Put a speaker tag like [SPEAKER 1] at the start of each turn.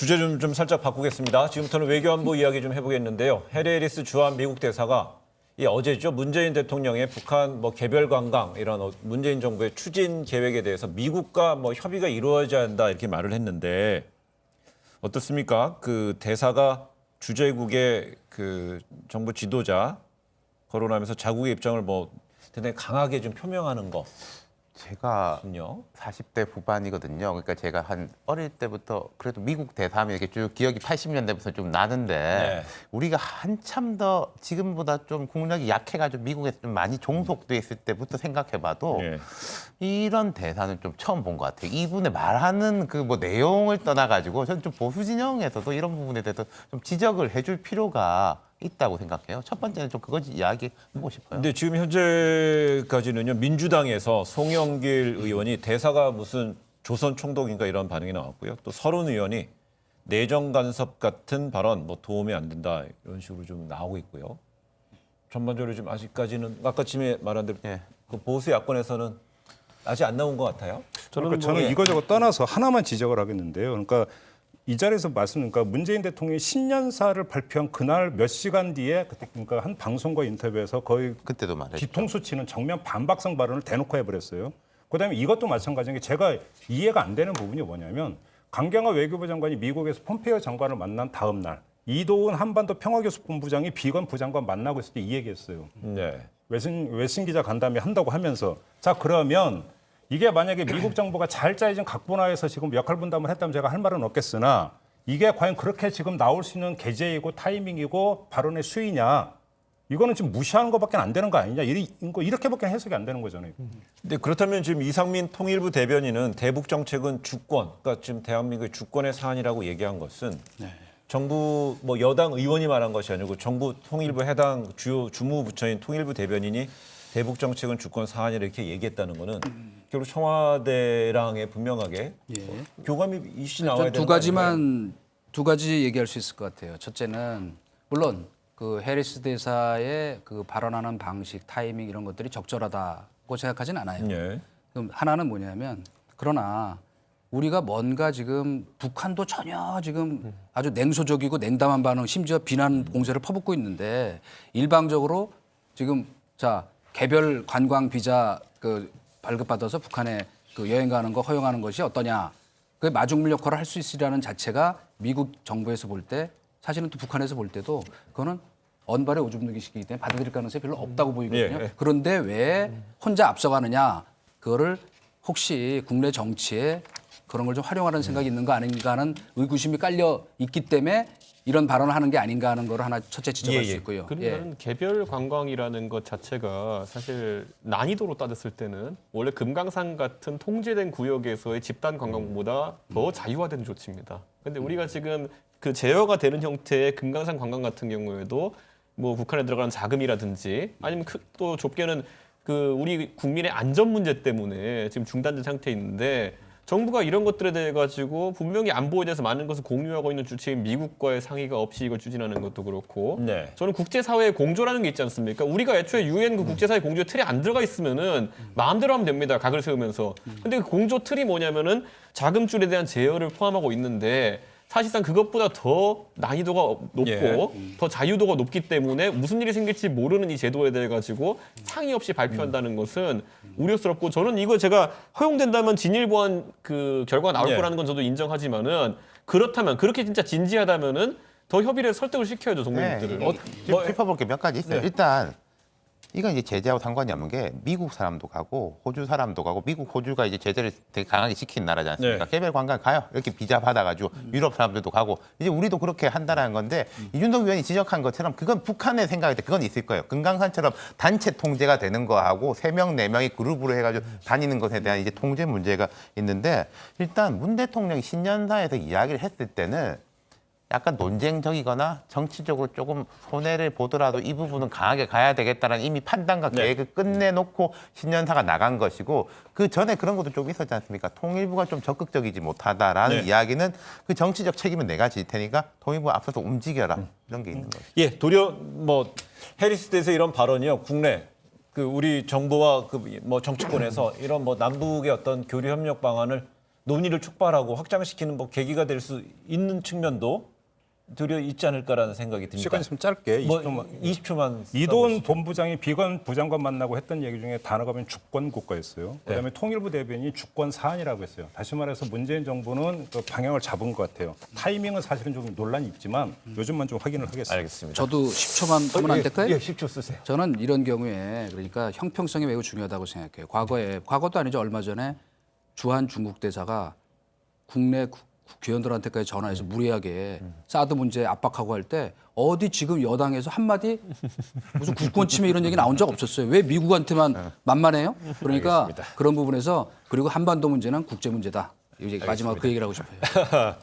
[SPEAKER 1] 주제 좀 살짝 바꾸겠습니다. 지금부터는 외교안보 이야기 좀 해보겠는데요. 해리 해리스 주한 미국 대사가 어제죠. 문재인 대통령의 북한 개별 관광 이런 문재인 정부의 추진 계획에 대해서 미국과 협의가 이루어져야 한다 이렇게 말을 했는데 어떻습니까? 그 대사가 주재국의 그 정부 지도자 거론하면서 자국의 입장을 대단히 강하게 좀 표명하는 거.
[SPEAKER 2] 제가
[SPEAKER 1] 군요.
[SPEAKER 2] 40대 후반이거든요. 그러니까 제가 한 어릴 때부터 그래도 미국 대사하면 이렇게 쭉 기억이 80년대부터 좀 나는데
[SPEAKER 1] 네.
[SPEAKER 2] 우리가 한참 더 지금보다 좀 국력이 약해가지고 미국에 좀 많이 종속돼 있을 때부터 생각해봐도
[SPEAKER 1] 네.
[SPEAKER 2] 이런 대사는 좀 처음 본 것 같아요. 이분의 말하는 그 내용을 떠나가지고 저는 좀 보수 진영에서도 이런 부분에 대해서 좀 지적을 해줄 필요가 있다고 생각해요. 첫 번째는 좀 그거 이야기하고 싶어요.
[SPEAKER 1] 근데 지금 현재까지는요. 민주당에서 송영길 의원이 대사가 무슨 조선 총독인가 이런 반응이 나왔고요. 또 서른 의원이 내정 간섭 같은 발언 도움이 안 된다 이런 식으로 좀 나오고 있고요. 전반적으로 좀 아직까지는 아까쯤에 말한 대로
[SPEAKER 2] 예.
[SPEAKER 1] 그 보수 야권에서는 아직 안 나온 것 같아요.
[SPEAKER 3] 저는 이거저거 떠나서 하나만 지적을 하겠는데요. 그러니까 이 자리에서 그러니까 문재인 대통령이 신년사를 발표한 그날 몇 시간 뒤에 그러니까 한 방송과 인터뷰에서 거의
[SPEAKER 2] 그때도 말했죠.
[SPEAKER 3] 뒤통수 치는 정면 반박성 발언을 대놓고 해버렸어요. 그다음에 이것도 마찬가지인 게 제가 이해가 안 되는 부분이 뭐냐면 강경화 외교부 장관이 미국에서 폼페이오 장관을 만난 다음 날 이도훈 한반도 평화교섭본부장이 비건 부장관 만나고 있을 때 이 얘기했어요.
[SPEAKER 1] 네.
[SPEAKER 3] 외신 기자 간담회 한다고 하면서 자 그러면 이게 만약에 미국 정부가 잘 짜여진 각본화에서 지금 역할 분담을 했다면 제가 할 말은 없겠으나 이게 과연 그렇게 지금 나올 수 있는 계제이고 타이밍이고 발언의 수위냐 이거는 지금 무시하는 것밖에 안 되는 거 아니냐 이렇게밖에 해석이 안 되는 거잖아요.
[SPEAKER 1] 근데 그렇다면 지금 이상민 통일부 대변인은 대북 정책은 주권, 그러니까 지금 대한민국의 주권의 사안이라고 얘기한 것은 정부 여당 의원이 말한 것이 아니고 정부 통일부 해당 주요 주무부처인 통일부 대변인이 대북 정책은 주권 사안이라 이렇게 얘기했다는 거는 결국 청와대랑의 분명하게 교감이 이슈 나와야 되는
[SPEAKER 4] 두 가지 얘기할 수 있을 것 같아요. 첫째는 물론 그 해리스 대사의 그 발언하는 방식, 타이밍 이런 것들이 적절하다고 생각하진 않아요.
[SPEAKER 1] 예.
[SPEAKER 4] 그럼 하나는 뭐냐면 그러나 우리가 뭔가 지금 북한도 전혀 지금 아주 냉소적이고 냉담한 반응, 심지어 비난 공세를 퍼붓고 있는데 일방적으로 지금 개별 관광 비자 그 발급받아서 북한에 그 여행 가는 거 허용하는 것이 어떠냐. 그 마중물 역할을 할 수 있으리라는 자체가 미국 정부에서 볼 때 사실은 또 북한에서 볼 때도 그거는 언발의 오줌 누기시기 때문에 받아들일 가능성이 별로 없다고 보이거든요.
[SPEAKER 1] 예.
[SPEAKER 4] 그런데 왜 혼자 앞서가느냐. 그거를 혹시 국내 정치에 그런 걸 좀 활용하는 생각이 있는 거 아닌가 하는 의구심이 깔려 있기 때문에 이런 발언을 하는 게 아닌가 하는 걸 하나 첫째 지적할 수 있고요.
[SPEAKER 5] 그러면 개별 관광이라는 것 자체가 사실 난이도로 따졌을 때는 원래 금강산 같은 통제된 구역에서의 집단 관광보다 더 자유화된 조치입니다. 근데 우리가 지금 그 제어가 되는 형태의 금강산 관광 같은 경우에도 북한에 들어가는 자금이라든지 아니면 또 좁게는 그 우리 국민의 안전 문제 때문에 지금 중단된 상태에 있는데 정부가 이런 것들에 대해 가지고 분명히 안보에 대해서 많은 것을 공유하고 있는 주체인 미국과의 상의가 없이 이걸 추진하는 것도 그렇고
[SPEAKER 1] 네.
[SPEAKER 5] 저는 국제사회의 공조라는 게 있지 않습니까? 우리가 애초에 유엔 그 국제사회 공조 틀에 안 들어가 있으면은 마음대로 하면 됩니다. 각을 세우면서. 근데 그 공조 틀이 뭐냐면은 자금줄에 대한 제어를 포함하고 있는데 사실상 그것보다 더 난이도가 높고 더 자유도가 높기 때문에 무슨 일이 생길지 모르는 이 제도에 대해 가지고 상의 없이 발표한다는 것은 우려스럽고 저는 이거 제가 허용된다면 진일보한 그 결과가 나올 거라는 건 저도 인정하지만은 그렇다면 그렇게 진짜 진지하다면은 더 협의를 설득을 시켜야죠 동맹국들을.
[SPEAKER 2] 지금 짚어볼 게 몇 가지 있어요. 일단 이건 이제 제재하고 상관이 없는 게 미국 사람도 가고 호주 사람도 가고 미국 호주가 이제 제재를 되게 강하게 시킨 나라지 않습니까? 개별 관광 가요. 이렇게 비자 받아가지고 유럽 사람들도 가고 이제 우리도 그렇게 한다라는 건데 이준석 위원이 지적한 것처럼 그건 북한의 생각일 때 그건 있을 거예요. 금강산처럼 단체 통제가 되는 거하고 3명, 4명이 그룹으로 해가지고 다니는 것에 대한 이제 통제 문제가 있는데 일단 문 대통령이 신년사에서 이야기를 했을 때는 약간 논쟁적이거나 정치적으로 조금 손해를 보더라도 이 부분은 강하게 가야 되겠다는 이미 판단과 계획을 끝내놓고 신년사가 나간 것이고 그 전에 그런 것도 좀 있었지 않습니까? 통일부가 좀 적극적이지 못하다라는 이야기는 그 정치적 책임은 내가 질 테니까 통일부가 앞서서 움직여라 이런 게 있는 거죠.
[SPEAKER 1] 예, 도리어 해리스 대사의 이런 발언이요 국내 그 우리 정부와 그 정치권에서 이런 남북의 어떤 교류 협력 방안을 논의를 촉발하고 확장시키는 뭐 계기가 될 수 있는 측면도 들여 있지 않을까라는 생각이 듭니다.
[SPEAKER 3] 시간 있으면 짧게
[SPEAKER 1] 뭐
[SPEAKER 3] 20초만.
[SPEAKER 1] 20초만
[SPEAKER 3] 이도훈 본부장이 비건 부장관 만나고 했던 얘기 중에 단어가 보면 주권 국가였어요. 그다음에 통일부 대변인이 주권 사안이라고 했어요. 다시 말해서 문재인 정부는 그 방향을 잡은 것 같아요. 타이밍은 사실은 좀 논란이 있지만 요즘만 좀 확인을 하겠습니다.
[SPEAKER 1] 알겠습니다.
[SPEAKER 4] 저도 10초만 하면 안 될까요?
[SPEAKER 1] 예, 10초 쓰세요.
[SPEAKER 4] 저는 이런 경우에 그러니까 형평성이 매우 중요하다고 생각해요. 과거도 아니죠. 얼마 전에 주한 중국 대사가 국내 국회의원들한테까지 전화해서 무리하게 사드 문제 압박하고 할 때 어디 지금 여당에서 한마디 무슨 국권 침해 이런 얘기 나온 적 없었어요. 왜 미국한테만 만만해요? 그러니까
[SPEAKER 1] 알겠습니다.
[SPEAKER 4] 그런 부분에서 그리고 한반도 문제는 국제 문제다. 이제 마지막 그 얘기를 하고 싶어요.